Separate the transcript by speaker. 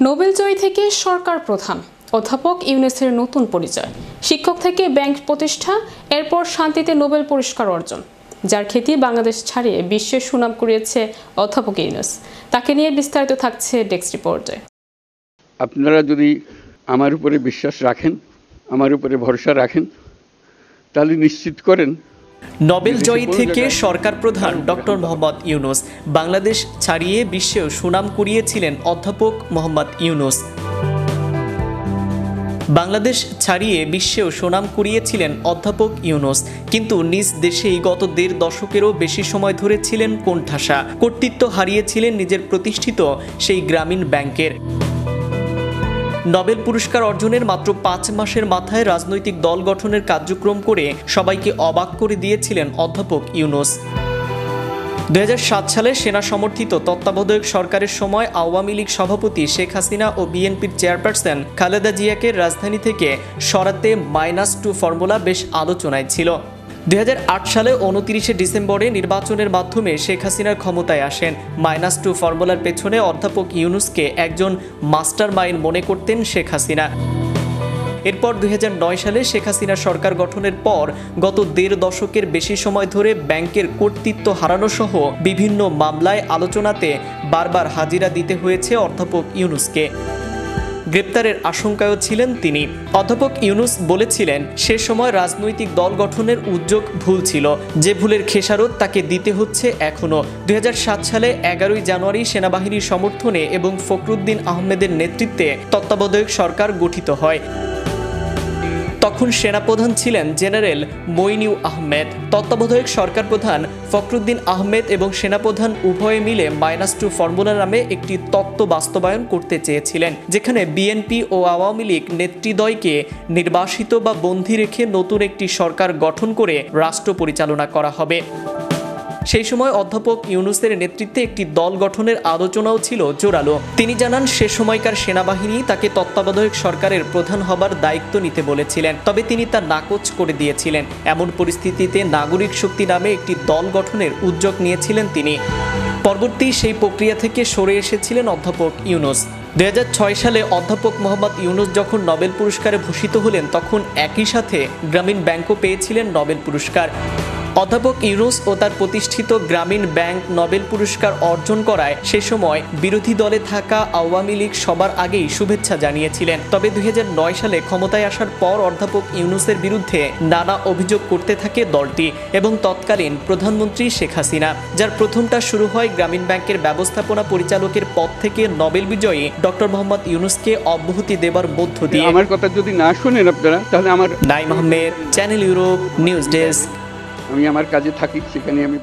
Speaker 1: Nobel জয়ী থেকে সরকার প্রধান, অধ্যাপক ইউনূসের নতুন পরিচয়, শিক্ষক থেকে ব্যাংক প্রতিষ্ঠা, এরপর শান্তিতে নোবেল পুরস্কার অর্জন, যার খ্যাতি বাংলাদেশ ছাড়িয়ে বিশ্বে সুনাম কুড়িয়েছে অধ্যাপক ইউনূস। তাকে নিয়ে বিস্তারিত থাকছে ডেস্ক রিপোর্টে।
Speaker 2: আপনারা যদি আমার উপরে বিশ্বাস রাখেন, আমার উপরে ভরসা রাখেন, তাহলে নিশ্চিত করেন
Speaker 3: নোবেল জয়ী থেকে সরকার প্রধান ডক্টর মোহাম্মদ ইউনূস, বাংলাদেশ ছাড়িয়ে বিশ্বেও সুনাম কুড়িয়েছিলেন অধ্যাপক মোহাম্মদ ইউনূস। বাংলাদেশ ছাড়িয়ে বিশ্বেও সুনাম কুড়িয়েছিলেন অধ্যাপক ইউনূস, কিন্তু নিজ দেশেই গত ১.৫ দশকেরও বেশি সময় ধরে ছিলেন কোণঠাসা। কর্তৃত্ব হারিয়েছিলেন নিজের প্রতিষ্ঠিত সেই গ্রামীণ ব্যাংকের। নোবেল পুরস্কার অর্জনের মাত্র ৫ মাসের মাথায় রাজনৈতিক দল গঠনের কার্যক্রম করে সবাইকে অবাক করে দিয়েছিলেন অধ্যাপক ইউনূস। ২০০৭ সালে সেনা সমর্থিত তত্ত্বাবধায়ক সরকারের সময় আওয়ামী লীগ সভাপতি শেখ হাসিনা ও বিএনপির চেয়ারপারসন খালেদা জিয়াকে রাজধানী থেকে সরাতে -2 ফর্মুলা বেশ আলোচনায় ছিল। ২০০৮ সালে ২৯ ডিসেম্বরে নির্বাচনের মাধ্যমে শেখ হাসিনার ক্ষমতায় আসেন। -2 ফর্মুলার পেছনে অধ্যাপক ইউনূসকে একজন মাস্টার মাইন্ড মনে করতেন শেখ হাসিনা। এরপর ২০০৯ সালে শেখ হাসিনা সরকার গঠনের পর গত ১.৫ দশকের বেশি সময় ধরে ব্যাংকের কর্তৃত্ব হারানো সহ বিভিন্ন মামলায় আলোচনাতে বারবার হাজিরা দিতে হয়েছে অধ্যাপক ইউনূসকে। গ্রেপ্তারের আশঙ্কায়ও ছিলেন তিনি। অধ্যাপক ইউনূস বলেছিলেন, সে সময় রাজনৈতিক দল গঠনের উদ্যোগ ভুল ছিল, যে ভুলের খেসারত তাকে দিতে হচ্ছে এখনও। ২০০৭ সালে ১১ই জানুয়ারি সেনাবাহিনীর সমর্থনে এবং ফখরুদ্দিন আহমেদের নেতৃত্বে তত্ত্বাবধায়ক সরকার গঠিত হয়। তখন সেনাপ্রধান ছিলেন জেনারেল মইনুল আহমেদ। তত্ত্বাবধায়ক সরকার প্রধান ফখরুদ্দিন আহমেদ এবং সেনাপ্রধান উভয়ে মিলে -2 ফর্মুলা নামে একটি তত্ত্ব বাস্তবায়ন করতে চেয়েছিলেন, যেখানে বিএনপি ও আওয়ামী লীগ নেতৃদ্বয়কে নির্বাসিত বা বন্দী রেখে নতুন একটি সরকার গঠন করে রাষ্ট্র পরিচালনা করা হবে। সেই সময় অধ্যাপক ইউনূসের নেতৃত্বে একটি দল গঠনের আলোচনাও ছিল জোরালো। তিনি জানান, সে সময়কার সেনাবাহিনী তাকে তত্ত্বাবধায়ক সরকারের প্রধান হবার দায়িত্ব নিতে বলেছিলেন, তবে তিনি তা নাকচ করে দিয়েছিলেন। এমন পরিস্থিতিতে নাগরিক শক্তি নামে একটি দল গঠনের উদ্যোগ নিয়েছিলেন তিনি। পরবর্তী সেই প্রক্রিয়া থেকে সরে এসেছিলেন অধ্যাপক ইউনূস। ২০০৬ সালে অধ্যাপক মোহাম্মদ ইউনূস যখন নোবেল পুরস্কারে ভূষিত হলেন, তখন একই সাথে গ্রামীণ ব্যাংকও পেয়েছিলেন নোবেল পুরস্কার। অধ্যাপক ইউনূস ও তার প্রতিষ্ঠিত গ্রামীণ ব্যাংক নোবেল পুরস্কার অর্জন করায় সে সময় বিরোধী দলে থাকা আওয়ামী লীগ সবার আগেই শুভেচ্ছা জানিয়েছিলেন। তবে ২০০৯ সালে ক্ষমতায় আসার পর অধ্যাপক ইউনূসের বিরুদ্ধে নানা অভিযোগ করতে থাকে দলটি এবং তৎকালীন প্রধানমন্ত্রী শেখ হাসিনা, যার প্রথমটা শুরু হয় গ্রামীণ ব্যাংকের ব্যবস্থাপনা পরিচালকের পদ থেকে নোবেল বিজয়ী ডক্টর মোহাম্মদ ইউনূসকে অব্যাহতি দেবার মধ্য দিয়ে।
Speaker 2: আমার কথা যদি না শোনেন আপনারা, তাহলে আমার
Speaker 3: Naim Ahmed, channel Europe, news desk.
Speaker 2: আমি আমার কাজে থাকি, সেখানে আমি